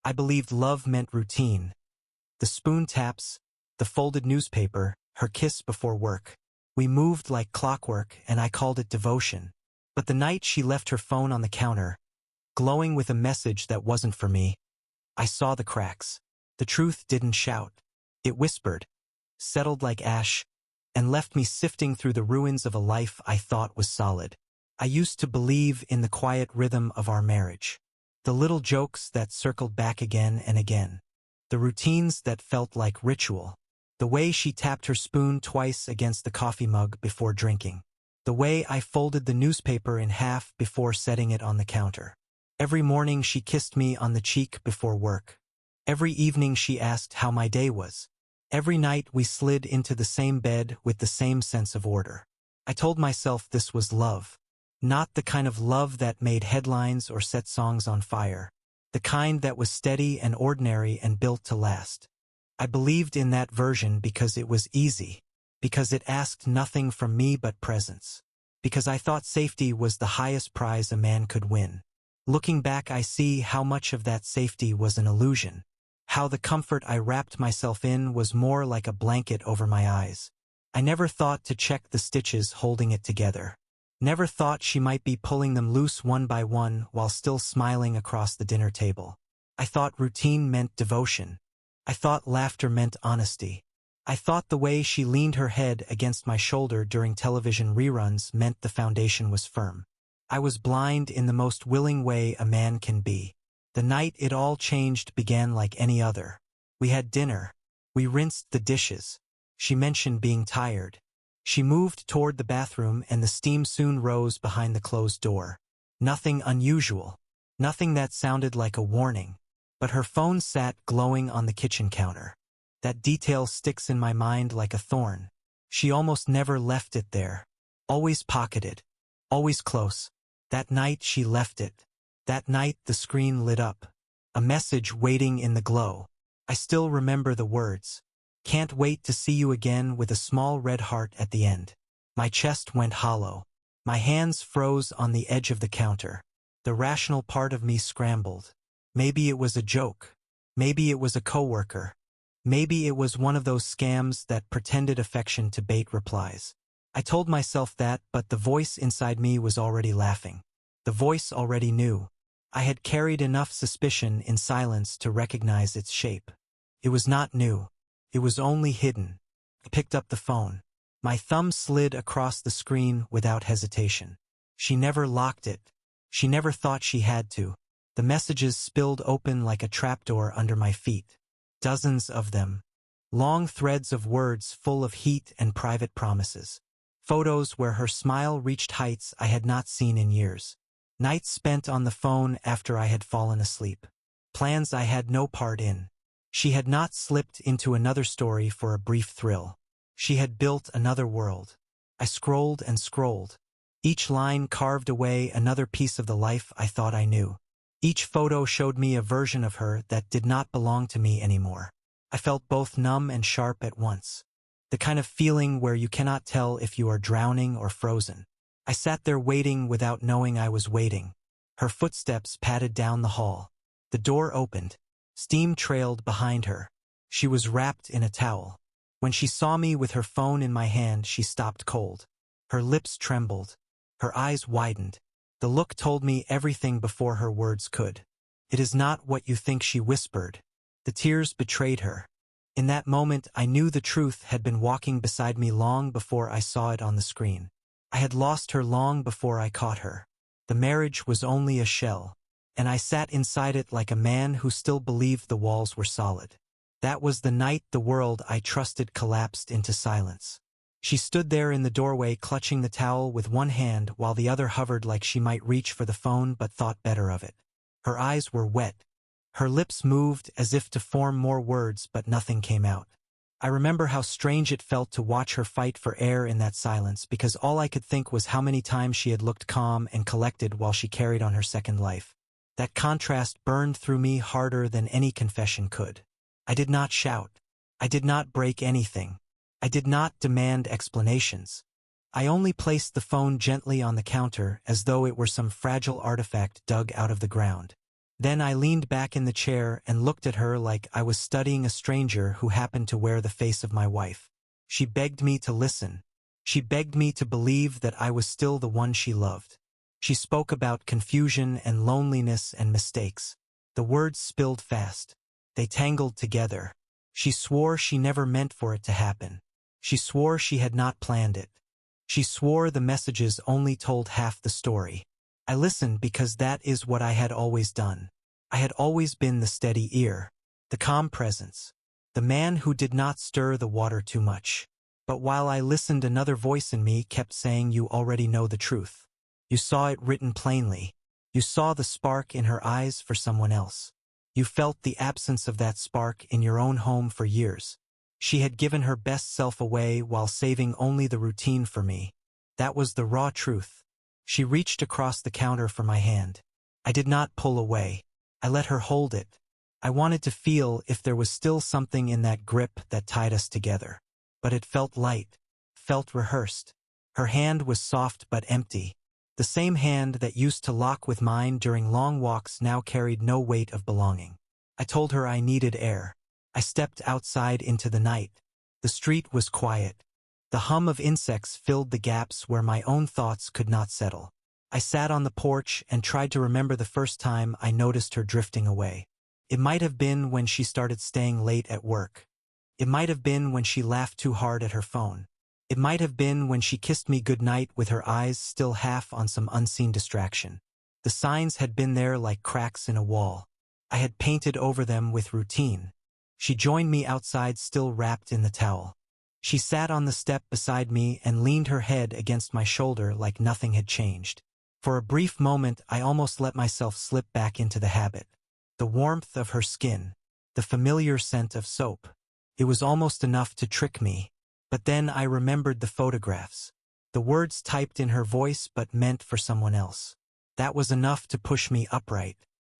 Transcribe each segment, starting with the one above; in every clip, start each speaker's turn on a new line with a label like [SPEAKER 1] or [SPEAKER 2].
[SPEAKER 1] I believed love meant routine. The spoon taps, the folded newspaper, her kiss before work. We moved like clockwork, and I called it devotion. But the night she left her phone on the counter, glowing with a message that wasn't for me, I saw the cracks. The truth didn't shout. It whispered, settled like ash, and left me sifting through the ruins of a life I thought was solid. I used to believe in the quiet rhythm of our marriage. The little jokes that circled back again and again. The routines that felt like ritual. The way she tapped her spoon twice against the coffee mug before drinking. The way I folded the newspaper in half before setting it on the counter. Every morning she kissed me on the cheek before work. Every evening she asked how my day was. Every night we slid into the same bed with the same sense of order. I told myself this was love. Not the kind of love that made headlines or set songs on fire. The kind that was steady and ordinary and built to last. I believed in that version because it was easy. Because it asked nothing from me but presence. Because I thought safety was the highest prize a man could win. Looking back, I see how much of that safety was an illusion. How the comfort I wrapped myself in was more like a blanket over my eyes. I never thought to check the stitches holding it together. Never thought she might be pulling them loose one by one while still smiling across the dinner table. I thought routine meant devotion. I thought laughter meant honesty. I thought the way she leaned her head against my shoulder during television reruns meant the foundation was firm. I was blind in the most willing way a man can be. The night it all changed began like any other. We had dinner. We rinsed the dishes. She mentioned being tired. She moved toward the bathroom and the steam soon rose behind the closed door. Nothing unusual. Nothing that sounded like a warning. But her phone sat glowing on the kitchen counter. That detail sticks in my mind like a thorn. She almost never left it there. Always pocketed. Always close. That night she left it. That night the screen lit up. A message waiting in the glow. I still remember the words. Can't wait to see you again, with a small red heart at the end. My chest went hollow. My hands froze on the edge of the counter. The rational part of me scrambled. Maybe it was a joke. Maybe it was a coworker. Maybe it was one of those scams that pretended affection to bait replies. I told myself that, but the voice inside me was already laughing. The voice already knew. I had carried enough suspicion in silence to recognize its shape. It was not new. It was only hidden. I picked up the phone. My thumb slid across the screen without hesitation. She never locked it. She never thought she had to. The messages spilled open like a trapdoor under my feet. Dozens of them. Long threads of words full of heat and private promises. Photos where her smile reached heights I had not seen in years. Nights spent on the phone after I had fallen asleep. Plans I had no part in. She had not slipped into another story for a brief thrill. She had built another world. I scrolled and scrolled. Each line carved away another piece of the life I thought I knew. Each photo showed me a version of her that did not belong to me anymore. I felt both numb and sharp at once. The kind of feeling where you cannot tell if you are drowning or frozen. I sat there waiting without knowing I was waiting. Her footsteps padded down the hall. The door opened. Steam trailed behind her. She was wrapped in a towel. When she saw me with her phone in my hand, she stopped cold. Her lips trembled. Her eyes widened. The look told me everything before her words could. It is not what you think, she whispered. The tears betrayed her. In that moment, I knew the truth had been walking beside me long before I saw it on the screen. I had lost her long before I caught her. The marriage was only a shell, and I sat inside it like a man who still believed the walls were solid. That was the night the world I trusted collapsed into silence. She stood there in the doorway, clutching the towel with one hand while the other hovered like she might reach for the phone but thought better of it. Her eyes were wet. Her lips moved as if to form more words, but nothing came out. I remember how strange it felt to watch her fight for air in that silence, because all I could think was how many times she had looked calm and collected while she carried on her second life. That contrast burned through me harder than any confession could. I did not shout. I did not break anything. I did not demand explanations. I only placed the phone gently on the counter as though it were some fragile artifact dug out of the ground. Then I leaned back in the chair and looked at her like I was studying a stranger who happened to wear the face of my wife. She begged me to listen. She begged me to believe that I was still the one she loved. She spoke about confusion and loneliness and mistakes. The words spilled fast. They tangled together. She swore she never meant for it to happen. She swore she had not planned it. She swore the messages only told half the story. I listened because that is what I had always done. I had always been the steady ear, the calm presence, the man who did not stir the water too much. But while I listened, another voice in me kept saying, "You already know the truth. You saw it written plainly. You saw the spark in her eyes for someone else. You felt the absence of that spark in your own home for years." She had given her best self away while saving only the routine for me. That was the raw truth. She reached across the counter for my hand. I did not pull away. I let her hold it. I wanted to feel if there was still something in that grip that tied us together. But it felt light, felt rehearsed. Her hand was soft but empty. The same hand that used to lock with mine during long walks now carried no weight of belonging. I told her I needed air. I stepped outside into the night. The street was quiet. The hum of insects filled the gaps where my own thoughts could not settle. I sat on the porch and tried to remember the first time I noticed her drifting away. It might have been when she started staying late at work. It might have been when she laughed too hard at her phone. It might have been when she kissed me goodnight with her eyes still half on some unseen distraction. The signs had been there like cracks in a wall. I had painted over them with routine. She joined me outside, still wrapped in the towel. She sat on the step beside me and leaned her head against my shoulder like nothing had changed. For a brief moment, I almost let myself slip back into the habit. The warmth of her skin, the familiar scent of soap. It was almost enough to trick me. But then I remembered the photographs. The words typed in her voice but meant for someone else. That was enough to push me upright.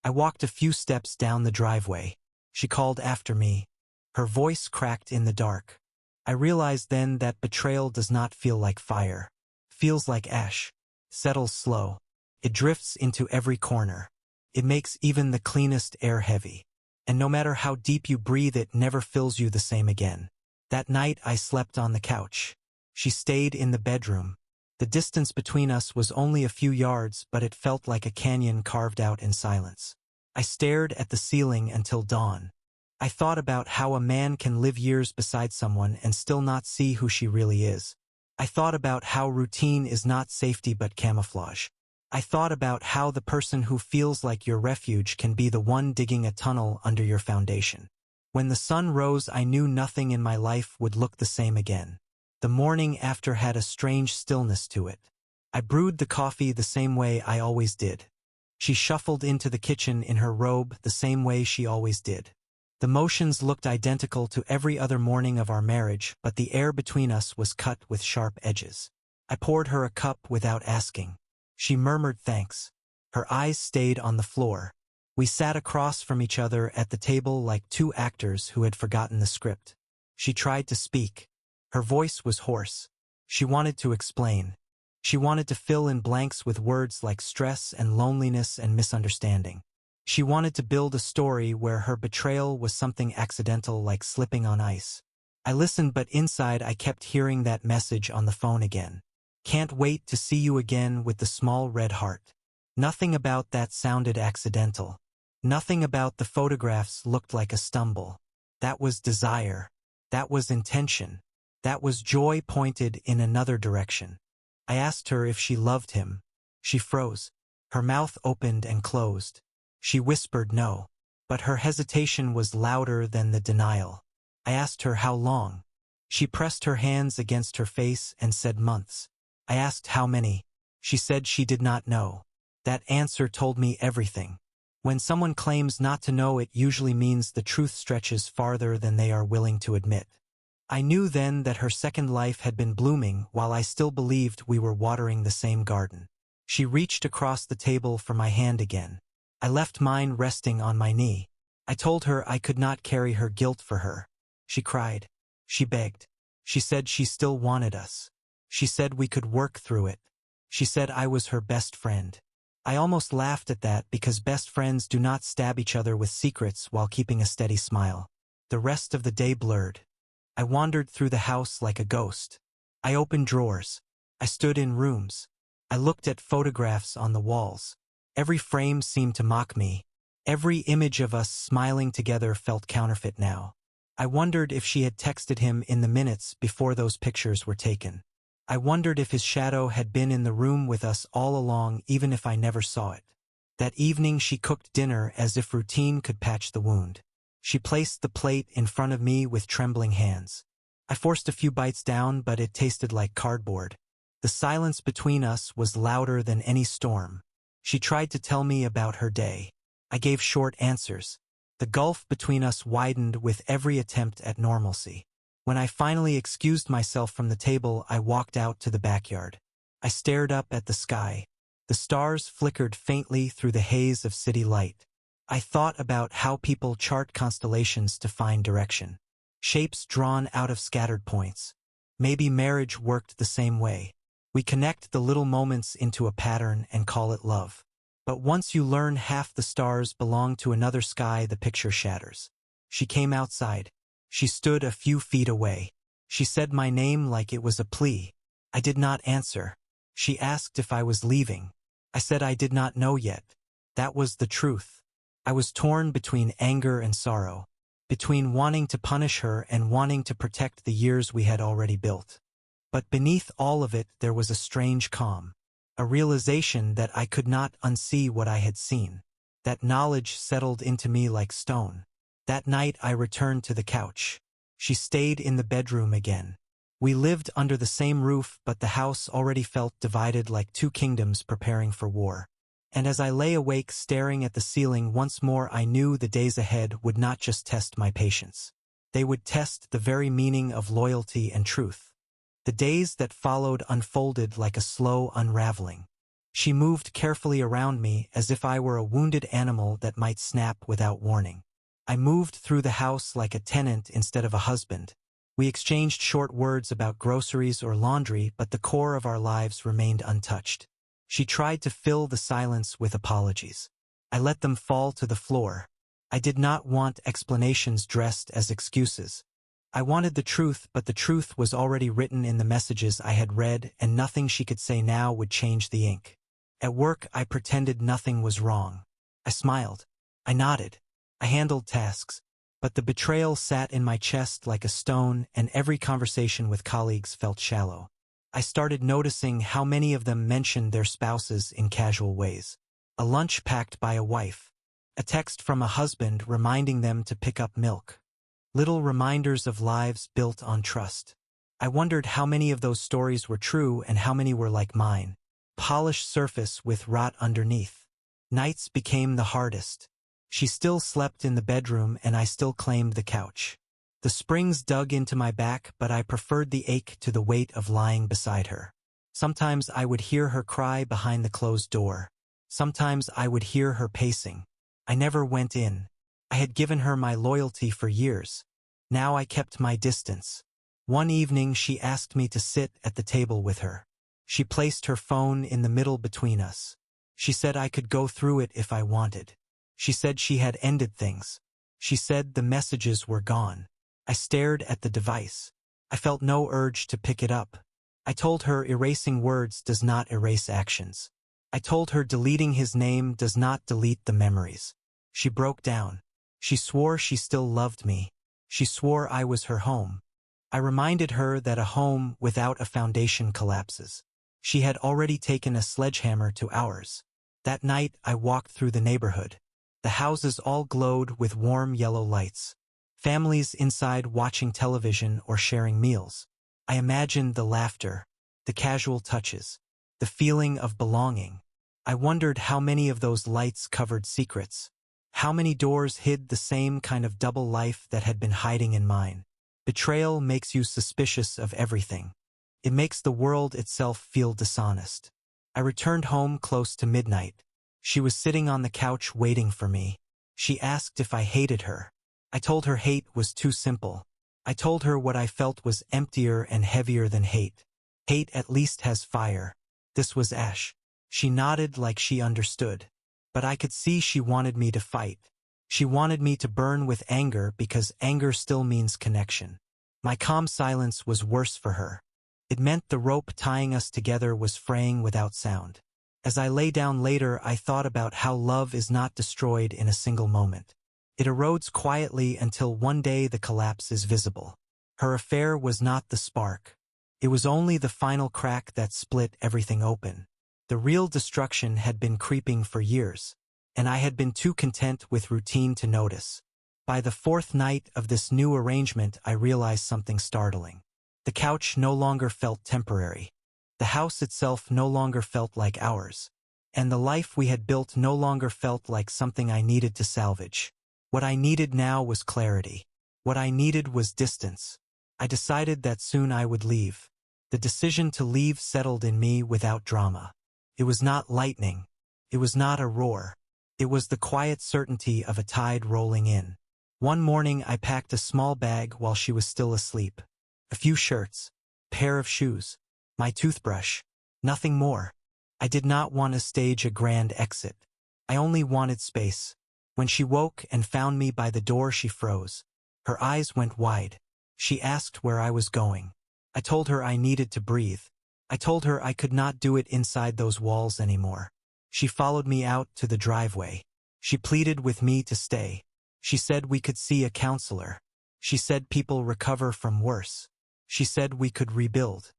[SPEAKER 1] I walked a few steps down the driveway. She called after me. Her voice cracked in the dark. I realized then that betrayal does not feel like fire. Feels like ash. Settles slow. It drifts into every corner. It makes even the cleanest air heavy. And no matter how deep you breathe, it never fills you the same again. That night I slept on the couch. She stayed in the bedroom. The distance between us was only a few yards, but it felt like a canyon carved out in silence. I stared at the ceiling until dawn. I thought about how a man can live years beside someone and still not see who she really is. I thought about how routine is not safety but camouflage. I thought about how the person who feels like your refuge can be the one digging a tunnel under your foundation. When the sun rose, I knew nothing in my life would look the same again. The morning after had a strange stillness to it. I brewed the coffee the same way I always did. She shuffled into the kitchen in her robe the same way she always did. The motions looked identical to every other morning of our marriage, but the air between us was cut with sharp edges. I poured her a cup without asking. She murmured thanks. Her eyes stayed on the floor. We sat across from each other at the table like two actors who had forgotten the script. She tried to speak. Her voice was hoarse. She wanted to explain. She wanted to fill in blanks with words like stress and loneliness and misunderstanding. She wanted to build a story where her betrayal was something accidental, like slipping on ice. I listened, but inside I kept hearing that message on the phone again. Can't wait to see you again with the small red heart. Nothing about that sounded accidental. Nothing about the photographs looked like a stumble. That was desire. That was intention. That was joy pointed in another direction. I asked her if she loved him. She froze. Her mouth opened and closed. She whispered no. But her hesitation was louder than the denial. I asked her how long. She pressed her hands against her face and said months. I asked how many. She said she did not know. That answer told me everything. When someone claims not to know, it usually means the truth stretches farther than they are willing to admit. I knew then that her second life had been blooming while I still believed we were watering the same garden. She reached across the table for my hand again. I left mine resting on my knee. I told her I could not carry her guilt for her. She cried. She begged. She said she still wanted us. She said we could work through it. She said I was her best friend. I almost laughed at that because best friends do not stab each other with secrets while keeping a steady smile. The rest of the day blurred. I wandered through the house like a ghost. I opened drawers. I stood in rooms. I looked at photographs on the walls. Every frame seemed to mock me. Every image of us smiling together felt counterfeit now. I wondered if she had texted him in the minutes before those pictures were taken. I wondered if his shadow had been in the room with us all along, even if I never saw it. That evening she cooked dinner as if routine could patch the wound. She placed the plate in front of me with trembling hands. I forced a few bites down, but it tasted like cardboard. The silence between us was louder than any storm. She tried to tell me about her day. I gave short answers. The gulf between us widened with every attempt at normalcy. When I finally excused myself from the table, I walked out to the backyard. I stared up at the sky. The stars flickered faintly through the haze of city light. I thought about how people chart constellations to find direction. Shapes drawn out of scattered points. Maybe marriage worked the same way. We connect the little moments into a pattern and call it love. But once you learn half the stars belong to another sky, the picture shatters. She came outside. She stood a few feet away. She said my name like it was a plea. I did not answer. She asked if I was leaving. I said I did not know yet. That was the truth. I was torn between anger and sorrow, between wanting to punish her and wanting to protect the years we had already built. But beneath all of it there was a strange calm, a realization that I could not unsee what I had seen. That knowledge settled into me like stone. That night I returned to the couch. She stayed in the bedroom again. We lived under the same roof, but the house already felt divided like two kingdoms preparing for war. And as I lay awake staring at the ceiling once more, I knew the days ahead would not just test my patience. They would test the very meaning of loyalty and truth. The days that followed unfolded like a slow unraveling. She moved carefully around me as if I were a wounded animal that might snap without warning. I moved through the house like a tenant instead of a husband. We exchanged short words about groceries or laundry, but the core of our lives remained untouched. She tried to fill the silence with apologies. I let them fall to the floor. I did not want explanations dressed as excuses. I wanted the truth, but the truth was already written in the messages I had read, and nothing she could say now would change the ink. At work, I pretended nothing was wrong. I smiled. I nodded. I handled tasks, but the betrayal sat in my chest like a stone, and every conversation with colleagues felt shallow. I started noticing how many of them mentioned their spouses in casual ways. A lunch packed by a wife. A text from a husband reminding them to pick up milk. Little reminders of lives built on trust. I wondered how many of those stories were true and how many were like mine. Polished surface with rot underneath. Nights became the hardest. She still slept in the bedroom and I still claimed the couch. The springs dug into my back, but I preferred the ache to the weight of lying beside her. Sometimes I would hear her cry behind the closed door. Sometimes I would hear her pacing. I never went in. I had given her my loyalty for years. Now I kept my distance. One evening she asked me to sit at the table with her. She placed her phone in the middle between us. She said I could go through it if I wanted. She said she had ended things. She said the messages were gone. I stared at the device. I felt no urge to pick it up. I told her erasing words does not erase actions. I told her deleting his name does not delete the memories. She broke down. She swore she still loved me. She swore I was her home. I reminded her that a home without a foundation collapses. She had already taken a sledgehammer to ours. That night I walked through the neighborhood. The houses all glowed with warm yellow lights. Families inside watching television or sharing meals. I imagined the laughter, the casual touches, the feeling of belonging. I wondered how many of those lights covered secrets. How many doors hid the same kind of double life that had been hiding in mine. Betrayal makes you suspicious of everything. It makes the world itself feel dishonest. I returned home close to midnight. She was sitting on the couch waiting for me. She asked if I hated her. I told her hate was too simple. I told her what I felt was emptier and heavier than hate. Hate at least has fire. This was ash. She nodded like she understood. But I could see she wanted me to fight. She wanted me to burn with anger because anger still means connection. My calm silence was worse for her. It meant the rope tying us together was fraying without sound. As I lay down later, I thought about how love is not destroyed in a single moment. It erodes quietly until one day the collapse is visible. Her affair was not the spark. It was only the final crack that split everything open. The real destruction had been creeping for years, and I had been too content with routine to notice. By the fourth night of this new arrangement, I realized something startling. The couch no longer felt temporary. The house itself no longer felt like ours. And the life we had built no longer felt like something I needed to salvage. What I needed now was clarity. What I needed was distance. I decided that soon I would leave. The decision to leave settled in me without drama. It was not lightning. It was not a roar. It was the quiet certainty of a tide rolling in. One morning I packed a small bag while she was still asleep. A few shirts, a pair of shoes, my toothbrush, nothing more. I did not want to stage a grand exit. I only wanted space. When she woke and found me by the door, she froze. Her eyes went wide. She asked where I was going. I told her I needed to breathe. I told her I could not do it inside those walls anymore. She followed me out to the driveway. She pleaded with me to stay. She said we could see a counselor. She said people recover from worse. She said we could rebuild.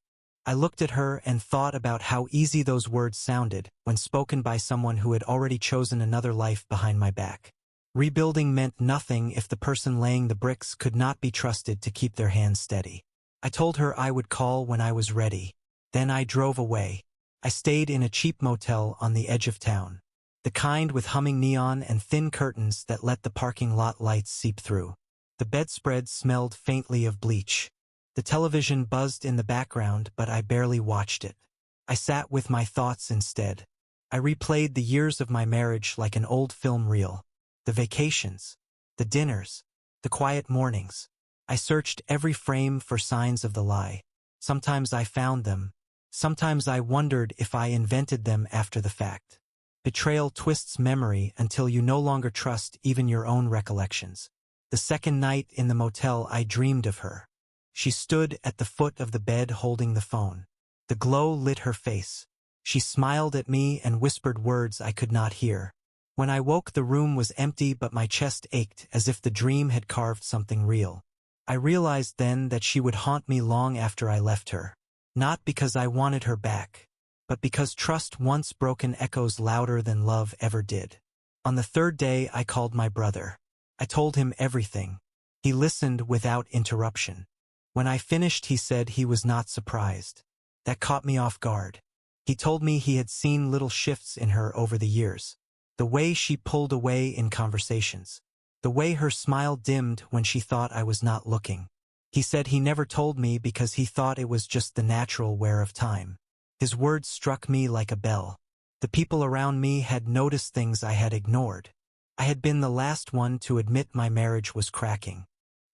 [SPEAKER 1] I looked at her and thought about how easy those words sounded when spoken by someone who had already chosen another life behind my back. Rebuilding meant nothing if the person laying the bricks could not be trusted to keep their hands steady. I told her I would call when I was ready. Then I drove away. I stayed in a cheap motel on the edge of town. The kind with humming neon and thin curtains that let the parking lot lights seep through. The bedspread smelled faintly of bleach. The television buzzed in the background, but I barely watched it. I sat with my thoughts instead. I replayed the years of my marriage like an old film reel. The vacations, the dinners, the quiet mornings. I searched every frame for signs of the lie. Sometimes I found them. Sometimes I wondered if I invented them after the fact. Betrayal twists memory until you no longer trust even your own recollections. The second night in the motel, I dreamed of her. She stood at the foot of the bed holding the phone. The glow lit her face. She smiled at me and whispered words I could not hear. When I woke, the room was empty, but my chest ached as if the dream had carved something real. I realized then that she would haunt me long after I left her. Not because I wanted her back, but because trust once broken echoes louder than love ever did. On the third day, I called my brother. I told him everything. He listened without interruption. When I finished, he said he was not surprised. That caught me off guard. He told me he had seen little shifts in her over the years. The way she pulled away in conversations. The way her smile dimmed when she thought I was not looking. He said he never told me because he thought it was just the natural wear of time. His words struck me like a bell. The people around me had noticed things I had ignored. I had been the last one to admit my marriage was cracking.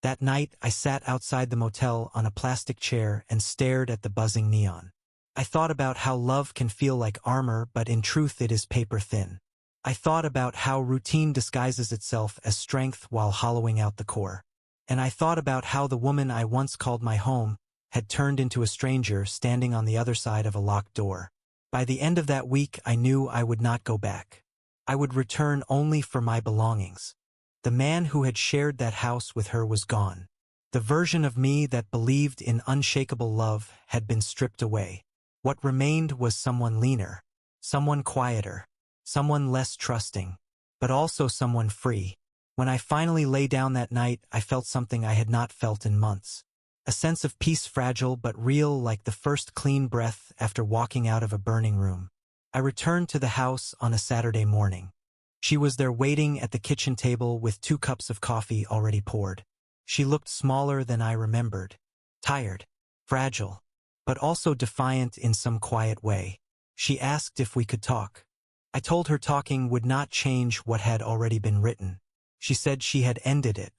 [SPEAKER 1] That night, I sat outside the motel on a plastic chair and stared at the buzzing neon. I thought about how love can feel like armor, but in truth it is paper thin. I thought about how routine disguises itself as strength while hollowing out the core. And I thought about how the woman I once called my home had turned into a stranger standing on the other side of a locked door. By the end of that week, I knew I would not go back. I would return only for my belongings. The man who had shared that house with her was gone. The version of me that believed in unshakable love had been stripped away. What remained was someone leaner, someone quieter, someone less trusting, but also someone free. When I finally lay down that night, I felt something I had not felt in months. A sense of peace, fragile but real, like the first clean breath after walking out of a burning room. I returned to the house on a Saturday morning. She was there waiting at the kitchen table with 2 cups of coffee already poured. She looked smaller than I remembered. Tired, fragile, but also defiant in some quiet way. She asked if we could talk. I told her talking would not change what had already been written. She said she had ended it.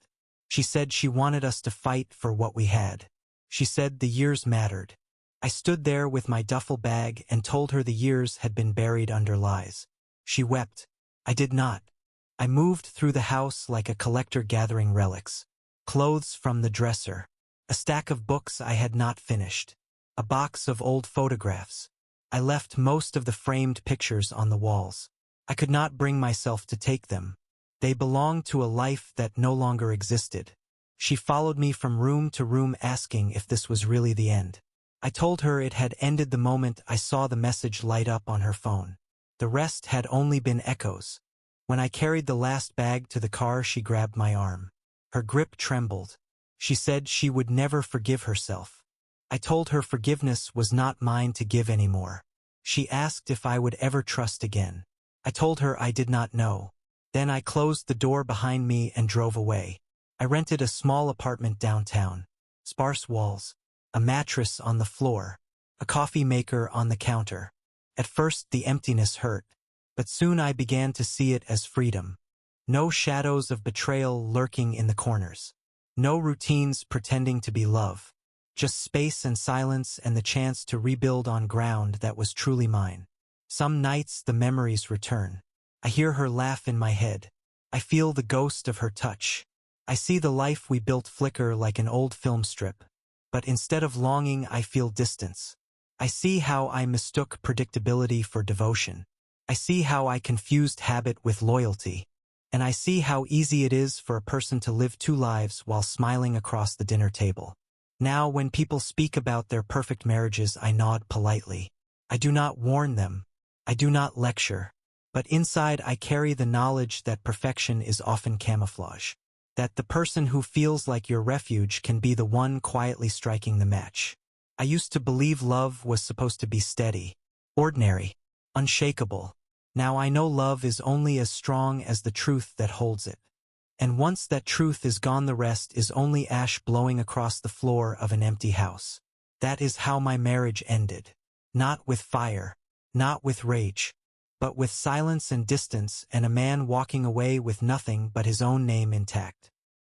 [SPEAKER 1] She said she wanted us to fight for what we had. She said the years mattered. I stood there with my duffel bag and told her the years had been buried under lies. She wept. I did not. I moved through the house like a collector gathering relics. Clothes from the dresser. A stack of books I had not finished. A box of old photographs. I left most of the framed pictures on the walls. I could not bring myself to take them. They belonged to a life that no longer existed. She followed me from room to room asking if this was really the end. I told her it had ended the moment I saw the message light up on her phone. The rest had only been echoes. When I carried the last bag to the car, she grabbed my arm. Her grip trembled. She said she would never forgive herself. I told her forgiveness was not mine to give anymore. She asked if I would ever trust again. I told her I did not know. Then I closed the door behind me and drove away. I rented a small apartment downtown. Sparse walls. A mattress on the floor. A coffee maker on the counter. At first the emptiness hurt, but soon I began to see it as freedom. No shadows of betrayal lurking in the corners. No routines pretending to be love. Just space and silence and the chance to rebuild on ground that was truly mine. Some nights the memories return. I hear her laugh in my head. I feel the ghost of her touch. I see the life we built flicker like an old film strip. But instead of longing, I feel distance. I see how I mistook predictability for devotion. I see how I confused habit with loyalty. And I see how easy it is for a person to live two lives while smiling across the dinner table. Now, when people speak about their perfect marriages, I nod politely. I do not warn them. I do not lecture. But inside I carry the knowledge that perfection is often camouflage. That the person who feels like your refuge can be the one quietly striking the match. I used to believe love was supposed to be steady, ordinary, unshakable. Now I know love is only as strong as the truth that holds it. And once that truth is gone, the rest is only ash blowing across the floor of an empty house. That is how my marriage ended. Not with fire, not with rage, but with silence and distance and a man walking away with nothing but his own name intact.